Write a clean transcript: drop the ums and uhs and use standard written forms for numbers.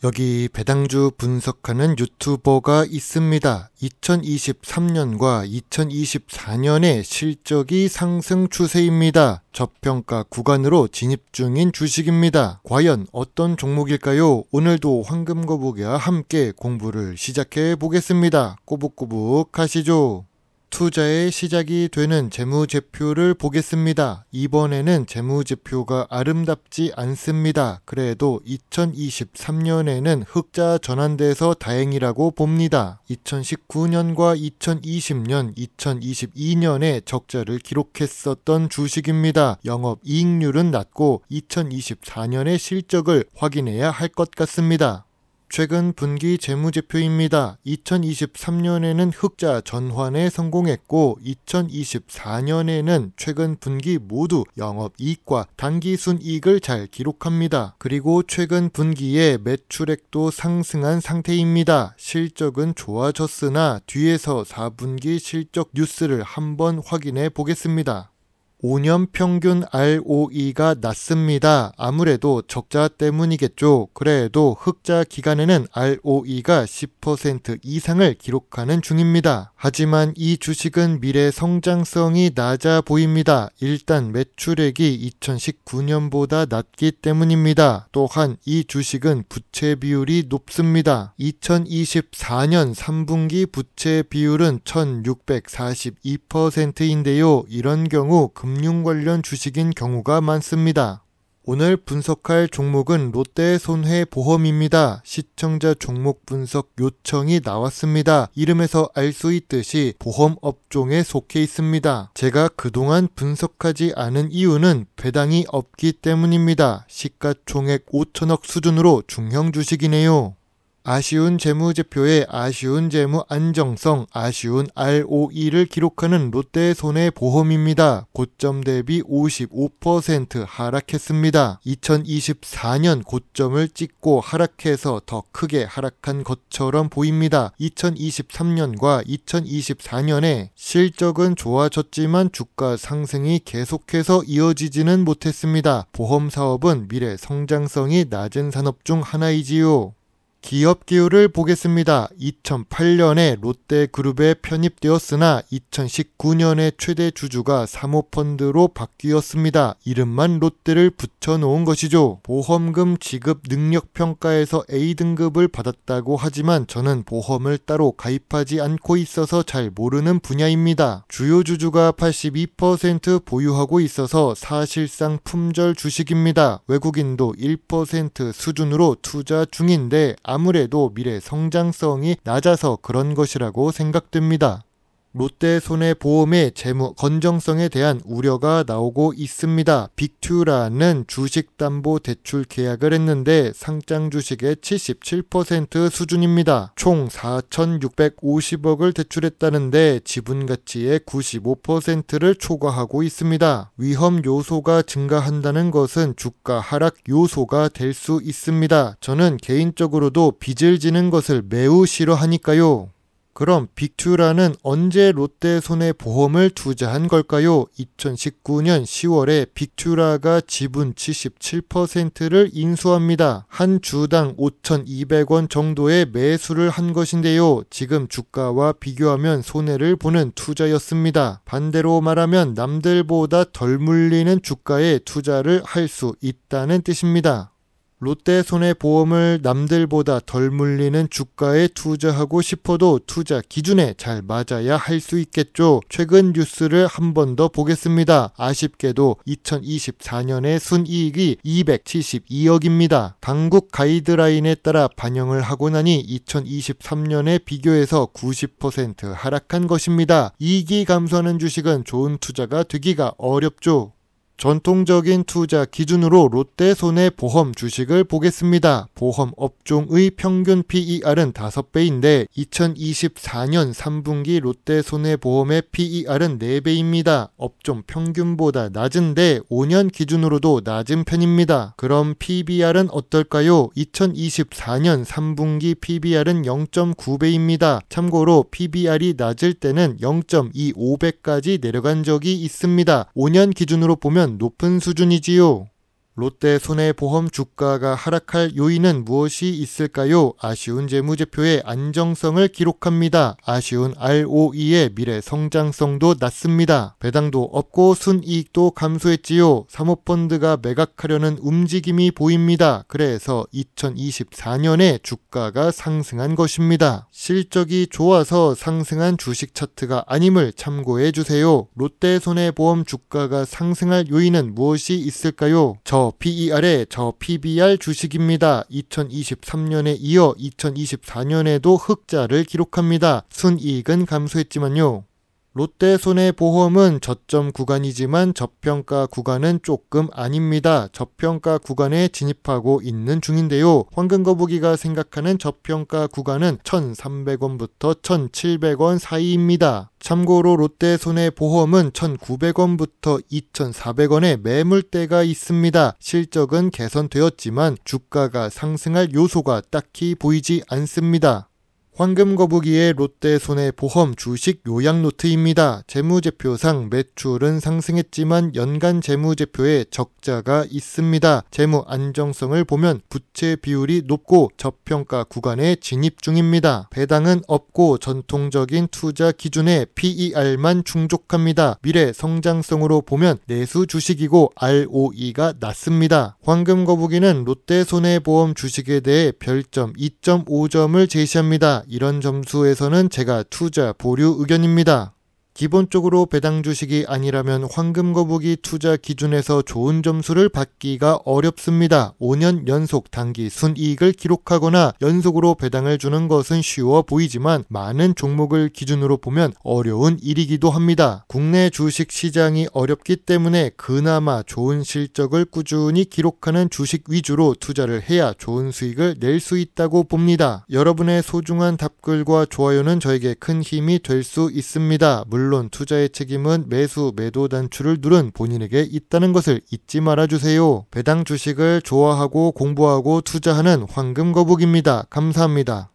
여기 배당주 분석하는 유튜버가 있습니다. 2023년과 2024년의 실적이 상승 추세입니다. 저평가 구간으로 진입 중인 주식입니다. 과연 어떤 종목일까요? 오늘도 황금거북이와 함께 공부를 시작해 보겠습니다. 꼬북꼬북 하시죠. 투자의 시작이 되는 재무제표를 보겠습니다. 이번에는 재무제표가 아름답지 않습니다. 그래도 2023년에는 흑자 전환돼서 다행이라고 봅니다. 2019년과 2020년, 2022년에 적자를 기록했었던 주식입니다. 영업이익률은 낮고 2024년의 실적을 확인해야 할 것 같습니다. 최근 분기 재무제표입니다. 2023년에는 흑자 전환에 성공했고 2024년에는 최근 분기 모두 영업이익과 당기순이익을 잘 기록합니다. 그리고 최근 분기에 매출액도 상승한 상태입니다. 실적은 좋아졌으나 뒤에서 4분기 실적 뉴스를 한번 확인해 보겠습니다. 5년 평균 ROE가 낮습니다. 아무래도 적자 때문이겠죠. 그래도 흑자 기간에는 ROE가 10% 이상을 기록하는 중입니다. 하지만 이 주식은 미래 성장성이 낮아 보입니다. 일단 매출액이 2019년보다 낮기 때문입니다. 또한 이 주식은 부채 비율이 높습니다. 2024년 3분기 부채 비율은 1642%인데요. 이런 경우 금융 관련 주식인 경우가 많습니다. 오늘 분석할 종목은 롯데손해보험입니다. 시청자 종목 분석 요청이 나왔습니다. 이름에서 알 수 있듯이 보험 업종에 속해 있습니다. 제가 그동안 분석하지 않은 이유는 배당이 없기 때문입니다. 시가총액 5천억 수준으로 중형 주식이네요. 아쉬운 재무제표에 아쉬운 재무 안정성, 아쉬운 ROE를 기록하는 롯데손해보험입니다. 고점 대비 55% 하락했습니다. 2024년 고점을 찍고 하락해서 더 크게 하락한 것처럼 보입니다. 2023년과 2024년에 실적은 좋아졌지만 주가 상승이 계속해서 이어지지는 못했습니다. 보험사업은 미래 성장성이 낮은 산업 중 하나이지요. 기업 기후를 보겠습니다. 2008년에 롯데그룹에 편입되었으나 2019년에 최대 주주가 사모펀드로 바뀌었습니다. 이름만 롯데를 붙여놓은 것이죠. 보험금 지급 능력평가에서 A등급을 받았다고 하지만 저는 보험을 따로 가입하지 않고 있어서 잘 모르는 분야입니다. 주요 주주가 82% 보유하고 있어서 사실상 품절 주식입니다. 외국인도 1% 수준으로 투자 중인데 아무래도 미래 성장성이 낮아서 그런 것이라고 생각됩니다. 롯데손해보험의 재무 건정성에 대한 우려가 나오고 있습니다. 빅2라는 주식담보대출 계약을 했는데 상장 주식의 77% 수준입니다. 총 4,650억을 대출했다는데 지분가치의 95%를 초과하고 있습니다. 위험 요소가 증가한다는 것은 주가 하락 요소가 될 수 있습니다. 저는 개인적으로도 빚을 지는 것을 매우 싫어하니까요. 그럼 빅2라는 언제 롯데손해보험을 투자한 걸까요? 2019년 10월에 빅2라가 지분 77%를 인수합니다. 한 주당 5,200원 정도의 매수를 한 것인데요. 지금 주가와 비교하면 손해를 보는 투자였습니다. 반대로 말하면 남들보다 덜 물리는 주가에 투자를 할 수 있다는 뜻입니다. 롯데손해보험을 남들보다 덜 물리는 주가에 투자하고 싶어도 투자 기준에 잘 맞아야 할 수 있겠죠. 최근 뉴스를 한 번 더 보겠습니다. 아쉽게도 2024년의 순이익이 272억입니다. 당국 가이드라인에 따라 반영을 하고 나니 2023년에 비교해서 90% 하락한 것입니다. 이익이 감소하는 주식은 좋은 투자가 되기가 어렵죠. 전통적인 투자 기준으로 롯데손해보험 주식을 보겠습니다. 보험 업종의 평균 PER은 5배인데 2024년 3분기 롯데손해보험의 PER은 4배입니다. 업종 평균보다 낮은데 5년 기준으로도 낮은 편입니다. 그럼 PBR은 어떨까요? 2024년 3분기 PBR은 0.9배입니다. 참고로 PBR이 낮을 때는 0.25배까지 내려간 적이 있습니다. 5년 기준으로 보면 높은 수준이지요. 롯데손해보험 주가가 하락할 요인은 무엇이 있을까요? 아쉬운 재무제표의 안정성을 기록합니다. 아쉬운 ROE의 미래 성장성도 낮습니다. 배당도 없고 순이익도 감소했지요. 사모펀드가 매각하려는 움직임이 보입니다. 그래서 2024년에 주가가 상승한 것입니다. 실적이 좋아서 상승한 주식 차트가 아님을 참고해 주세요. 롯데손해보험 주가가 상승할 요인은 무엇이 있을까요? 저 PER에 저 PBR 주식입니다. 2023년에 이어 2024년에도 흑자를 기록합니다. 순이익은 감소했지만요. 롯데손해보험은 저점 구간이지만 저평가 구간은 조금 아닙니다. 저평가 구간에 진입하고 있는 중인데요. 황금거북이가 생각하는 저평가 구간은 1,300원부터 1,700원 사이입니다. 참고로 롯데손해보험은 1,900원부터 2,400원의 매물대가 있습니다. 실적은 개선되었지만 주가가 상승할 요소가 딱히 보이지 않습니다. 황금거북이의 롯데손해보험 주식 요약노트입니다. 재무제표상 매출은 상승했지만 연간 재무제표에 적자가 있습니다. 재무 안정성을 보면 부채 비율이 높고 저평가 구간에 진입 중입니다. 배당은 없고 전통적인 투자 기준에 PER만 충족합니다. 미래 성장성으로 보면 내수 주식이고 ROE가 낮습니다. 황금거북이는 롯데손해보험 주식에 대해 별점 2.5점을 제시합니다. 이런 점수에서는 제가 투자 보류 의견입니다. 기본적으로 배당 주식이 아니라면 황금거북이 투자 기준에서 좋은 점수를 받기가 어렵습니다. 5년 연속 단기 순이익을 기록하거나 연속으로 배당을 주는 것은 쉬워 보이지만 많은 종목을 기준으로 보면 어려운 일이기도 합니다. 국내 주식 시장이 어렵기 때문에 그나마 좋은 실적을 꾸준히 기록하는 주식 위주로 투자를 해야 좋은 수익을 낼 수 있다고 봅니다. 여러분의 소중한 답글과 좋아요는 저에게 큰 힘이 될 수 있습니다. 물론 투자의 책임은 매수, 매도 단추를 누른 본인에게 있다는 것을 잊지 말아주세요. 배당 주식을 좋아하고 공부하고 투자하는 황금거북입니다. 감사합니다.